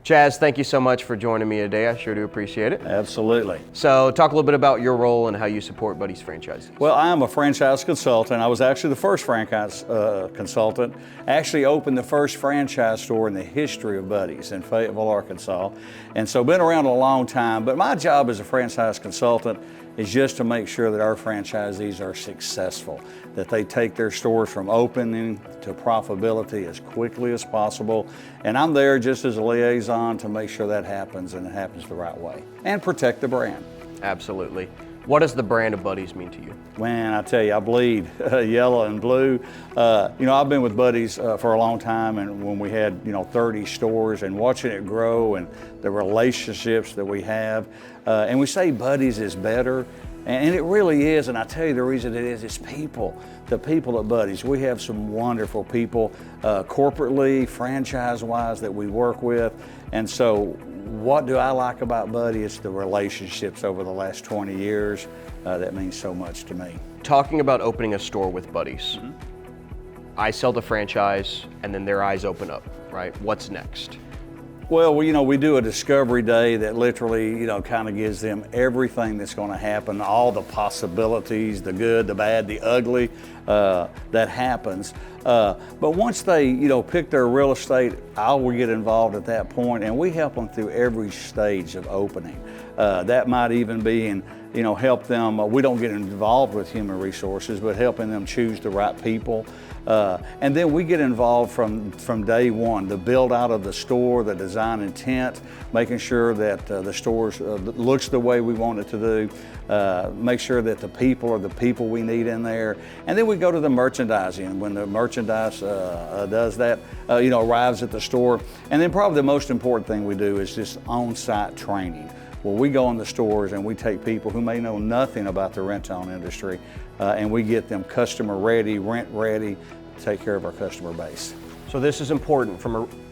Chaz, thank you so much for joining me today. I sure do appreciate it. Absolutely. So talk a little bit about your role and how you support Buddy's franchises. Well, I am a franchise consultant. I was actually the first franchise consultant. Actually opened the first franchise store in the history of Buddy's in Fayetteville, Arkansas. And so been around a long time, but my job as a franchise consultant is just to make sure that our franchisees are successful, that they take their stores from opening to profitability as quickly as possible. And I'm there just as a liaison to make sure that happens and it happens the right way. And protect the brand. Absolutely. What does the brand of Buddy's mean to you? Man, I tell you, I bleed yellow and blue. I've been with Buddy's for a long time, and when we had 30 stores and watching it grow and the relationships that we have, and we say Buddy's is better, and it really is. And I tell you the reason it is, it's people. The people at Buddy's. We have some wonderful people, corporately, franchise-wise, that we work with, and so. What do I like about Buddy? It's the relationships over the last 20 years that means so much to me. Talking about opening a store with Buddy's, I sell the franchise and then their eyes open up, right? What's next? Well, we do a discovery day that literally, kind of gives them everything that's going to happen, all the possibilities, the good, the bad, the ugly that happens. But once they, pick their real estate, I will get involved at that point, and we help them through every stage of opening. That might even be in, help them. We don't get involved with human resources, but helping them choose the right people. And then we get involved from day one, the build out of the store, the design intent, making sure that the store looks the way we want it to do, make sure that the people are the people we need in there. And then we go to the merchandising, when the merchandise does that, arrives at the store. And then probably the most important thing we do is just on-site training. Well, we go in the stores and we take people who may know nothing about the rent-to-own industry, and we get them customer ready, rent ready, to take care of our customer base. So this is important.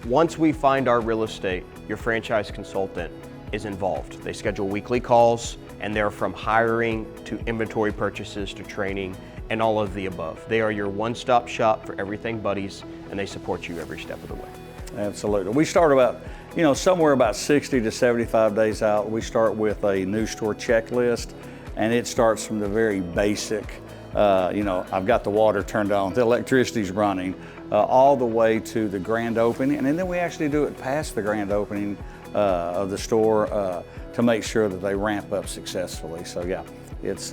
Once we find our real estate, your franchise consultant is involved. They schedule weekly calls, and they're from hiring to inventory purchases to training and all of the above. They are your one-stop shop for everything Buddy's, and they support you every step of the way. Absolutely. We start about, somewhere about 60 to 75 days out. We start with a new store checklist, and it starts from the very basic. I've got the water turned on, the electricity's running, all the way to the grand opening, and then we actually do it past the grand opening of the store to make sure that they ramp up successfully. So yeah, it's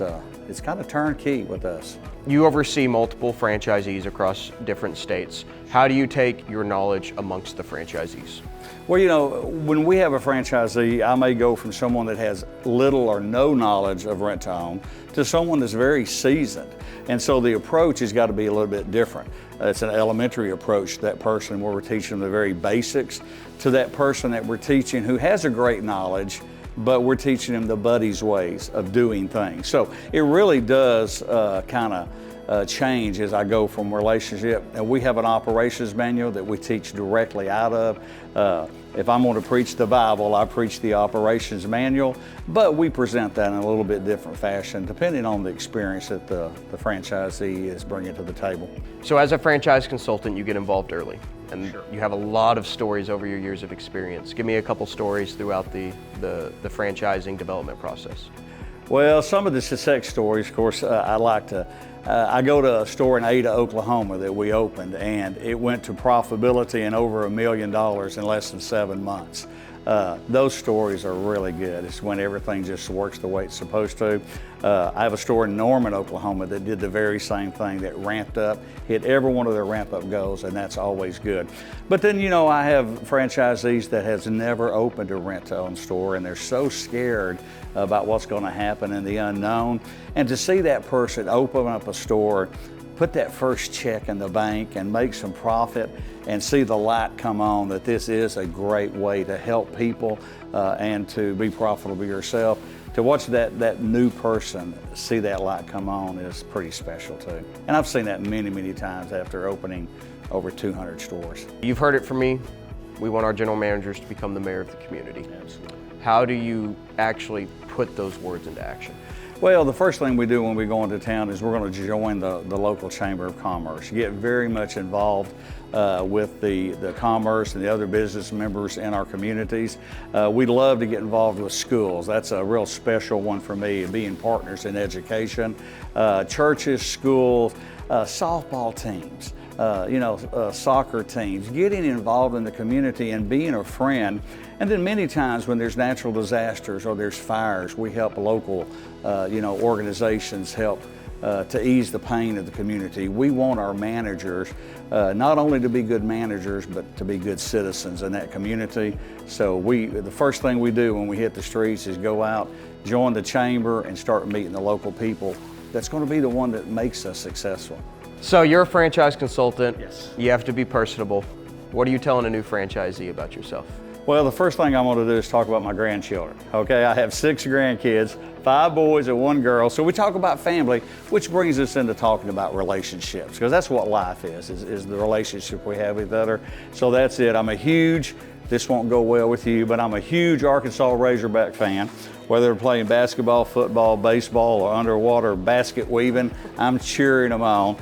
kind of turnkey with us. You oversee multiple franchisees across different states. How do you take your knowledge amongst the franchisees? Well, when we have a franchisee, I may go from someone that has little or no knowledge of rent-to-own to someone that's very seasoned. And so the approach has got to be a little bit different. It's an elementary approach to that person where we're teaching them the very basics, to that person that we're teaching who has a great knowledge, but we're teaching them the Buddy's ways of doing things. So it really does kind of change as I go from relationship. And we have an operations manual that we teach directly out of. If I'm going to preach the Bible, I preach the operations manual, but we present that in a little bit different fashion, depending on the experience that the franchisee is bringing to the table. So as a franchise consultant, you get involved early, and you have a lot of stories over your years of experience. Give me a couple stories throughout the franchising development process. Well, some of the success stories, of course, I go to a store in Ada, Oklahoma that we opened, and it went to profitability and over $1 million in less than 7 months. Those stories are really good. It's when everything just works the way it's supposed to. I have a store in Norman, Oklahoma that did the very same thing, that ramped up, hit every one of their ramp-up goals, and that's always good. But then, I have franchisees that has never opened a rent-to-own store, and they're so scared about what's going to happen in the unknown. And to see that person open up a store, put that first check in the bank and make some profit, and see the light come on that this is a great way to help people and to be profitable yourself. To watch that new person see that light come on is pretty special too. And I've seen that many, many times after opening over 200 stores. You've heard it from me. We want our general managers to become the mayor of the community. Absolutely. How do you actually put those words into action? Well, the first thing we do when we go into town is we're going to join the local Chamber of Commerce, get very much involved. with the commerce and the other business members in our communities. We love to get involved with schools. That's a real special one for me, being partners in education. Churches, schools, softball teams, soccer teams, getting involved in the community and being a friend. And then many times when there's natural disasters or there's fires, we help local, organizations help to ease the pain of the community. We want our managers not only to be good managers, but to be good citizens in that community. So the first thing we do when we hit the streets is go out, join the chamber, and start meeting the local people. That's going to be the one that makes us successful. So you're a franchise consultant. Yes. You have to be personable. What are you telling a new franchisee about yourself? Well, the first thing I'm going to do is talk about my grandchildren. Okay, I have 6 grandkids, 5 boys and 1 girl. So we talk about family, which brings us into talking about relationships, because that's what life is the relationship we have with other. So that's it. This won't go well with you, but I'm a huge Arkansas Razorback fan. Whether they're playing basketball, football, baseball, or underwater basket weaving, I'm cheering them on.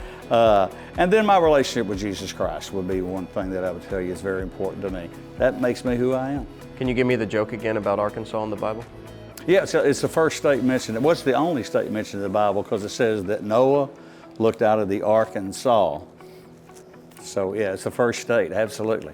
And then my relationship with Jesus Christ would be one thing that I would tell you is very important to me. That makes me who I am. Can you give me the joke again about Arkansas in the Bible? Yeah, so it's the first state mentioned. What's the only state mentioned in the Bible? Because it says that Noah looked out of the ark and saw. So yeah, it's the first state, absolutely.